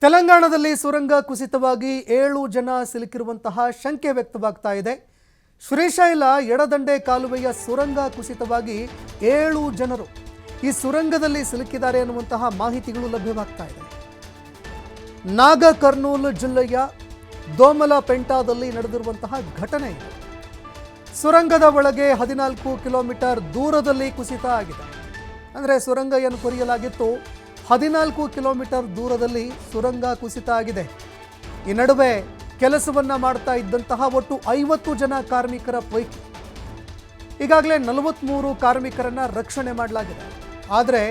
ತೆಲಂಗಾಣದಲ್ಲಿ ಸುರಂಗ ಕುಸಿತವಾಗಿ 7 ಜನ ಸಿಲುಕಿರುವಂತಹ ಶಂಕೆ ವ್ಯಕ್ತವಾಗ್ತಾ ಇದೆ. ಶ್ರೀಶೈಲ ಎಡದಂಡೆ ಕಾಲುವೆಯ ಸುರಂಗ ಕುಸಿತವಾಗಿ 7 ಜನರು ಈ ಸುರಂಗದಲ್ಲಿ ಸಿಲುಕಿದ್ದಾರೆ ಎನ್ನುವಂತಹ ಮಾಹಿತಿಗಳು ಲಭ್ಯವಾಗ್ತಾ ಇದೆ. ನಾಗಕರ್ನೂಲ್ ಜಿಲ್ಲೆಯ ದೋಮಲಪೆಂಟಾದಲ್ಲಿ ನಡೆದಿರುವಂತಹ ಘಟನೆ ಇದು. ಸುರಂಗದ ಒಳಗೆ 14 ಕಿಲೋಮೀಟರ್ ದೂರದಲ್ಲಿ ಕುಸಿತ ಆಗಿದೆ. ಅಂದರೆ ಸುರಂಗ ಏನು ಕೊರೆಯಲಾಗಿತ್ತು, 14 ಕಿಲೋಮೀಟರ್ ದೂರದಲ್ಲಿ ಸುರಂಗ ಕುಸಿತ ಆಗಿದೆ. ಈ ನಡುವೆ ಕೆಲಸವನ್ನ ಮಾಡ್ತಾ ಇದ್ದಂತಹ ಒಟ್ಟು 50 ಜನ ಕಾರ್ಮಿಕರ ಪೈಕಿ ಈಗಾಗಲೇ 43 ಕಾರ್ಮಿಕರನ್ನ ರಕ್ಷಣೆ ಮಾಡಲಾಗಿದೆ. ಆದರೆ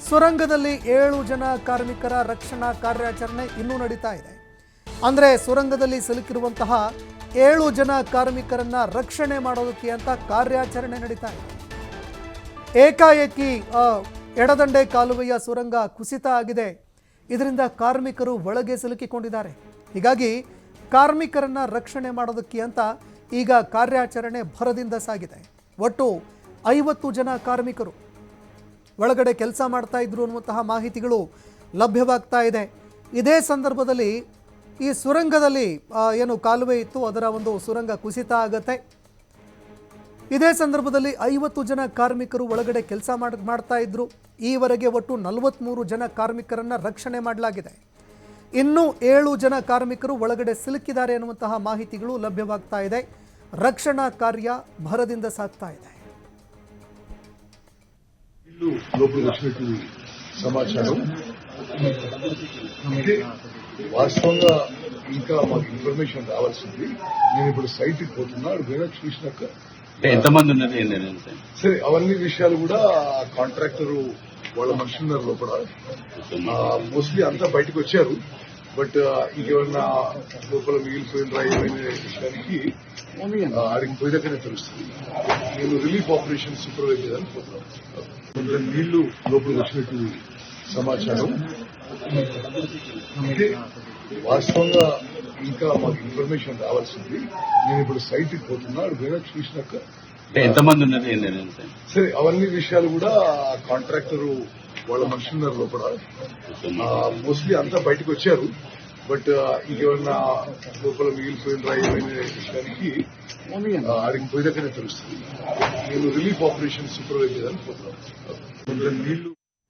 ಸುರಂಗದಲ್ಲಿ 7 ಜನ ಕಾರ್ಮಿಕರ ರಕ್ಷಣಾ ಕಾರ್ಯಾಚರಣೆ ಇನ್ನೂ ನಡೀತಾ ಇದೆ. ಅಂದರೆ ಸುರಂಗದಲ್ಲಿ ಸಿಲುಕಿರುವಂತಹ 7 ಜನ ಕಾರ್ಮಿಕರನ್ನ ರಕ್ಷಣೆ ಮಾಡೋದಕ್ಕೆ ಅಂತ ಕಾರ್ಯಾಚರಣೆ ನಡೀತಾ ಇದೆ. ಏಕಾಏಕಿ ಎಡದಂಡೆ ಕಾಲುವೆಯ ಸುರಂಗ ಕುಸಿತ ಆಗಿದೆ. ಇದರಿಂದ ಕಾರ್ಮಿಕರು ಒಳಗೆ ಸಿಲುಕಿಕೊಂಡಿದ್ದಾರೆ. ಹೀಗಾಗಿ ಕಾರ್ಮಿಕರನ್ನ ರಕ್ಷಣೆ ಮಾಡೋದಕ್ಕೆ ಅಂತ ಈಗ ಕಾರ್ಯಾಚರಣೆ ಭರದಿಂದ ಸಾಗಿದೆ. ಒಟ್ಟು 50 ಜನ ಕಾರ್ಮಿಕರು ಒಳಗಡೆ ಕೆಲಸ ಮಾಡ್ತಾ ಇದ್ರು ಅನ್ನುವಂತಹ ಮಾಹಿತಿಗಳು ಲಭ್ಯವಾಗ್ತಾ ಇದೆ. ಇದೇ ಸಂದರ್ಭದಲ್ಲಿ ಈ ಸುರಂಗದಲ್ಲಿ ಏನು ಕಾಲುವೆ ಇತ್ತು ಅದರ ಒಂದು ಸುರಂಗ ಕುಸಿತ ಆಗುತ್ತೆ. ಇದೇ ಸಂದರ್ಭದಲ್ಲಿ 50 ಜನ ಕಾರ್ಮಿಕರು ಒಳಗಡೆ ಕೆಲಸ ಮಾಡ್ತಾ ಇದ್ರು. ಈವರೆಗೆ ಒಟ್ಟು 43 ಜನ ಕಾರ್ಮಿಕರನ್ನ ರಕ್ಷಣೆ ಮಾಡಲಾಗಿದೆ. ಇನ್ನೂ 7 ಜನ ಕಾರ್ಮಿಕರು ಒಳಗಡೆ ಸಿಲುಕಿದ್ದಾರೆ ಎನ್ನುವಂತಹ ಮಾಹಿತಿಗಳು ಲಭ್ಯವಾಗ್ತಾ ಇದೆ. ರಕ್ಷಣಾ ಕಾರ್ಯ ಭರದಿಂದ ಸಾಗ್ತಾ ಇದೆ. సమాచారం అంటే వాస్తవంగా ఇంకా మాకు ఇన్ఫర్మేషన్ రావాల్సింది. నేను ఇప్పుడు సైట్కి పోతున్నా, పోయినా చూసినాక ఎంతమంది ఉన్నారు సరే అవన్నీ విషయాలు కూడా కాంట్రాక్టర్ వాళ్ళ మనుషులు ఉన్నారు లోపల. మోస్ట్లీ అంతా బయటకు వచ్చారు. బట్ ఇంకేమన్నా లోపల మిగిలిపోయిన ఏమైనా విషయానికి ఆడికి పోయినాకనే తెలుస్తుంది. నేను రిలీఫ్ ఆపరేషన్ సూపర్వైజర్ అని పోతున్నాను. నీళ్లు లోపలికి వచ్చినట్టు సమాచారం అంటే వాస్తవంగా ఇంకా మాకు ఇన్ఫర్మేషన్ రావాల్సింది. నేను ఇప్పుడు సైట్కి పోతున్నా, పోయినా చూసినాక ఎంతమంది ఉన్నారు సరే అవన్నీ విషయాలు కూడా కాంట్రాక్టర్ వాళ్ళ మనుషులు ఉన్నారు లోపల. మోస్ట్లీ అంతా బయటకు వచ్చారు. బట్ ఇంకేమన్నా లోపల మిగిలిపోయిన ఏమైనా విషయానికి ఆడికి పోయినాకనే తెలుస్తుంది. నేను రిలీఫ్ ఆపరేషన్ సూపర్వైజర్ అని పోతున్నాను. నీళ్లు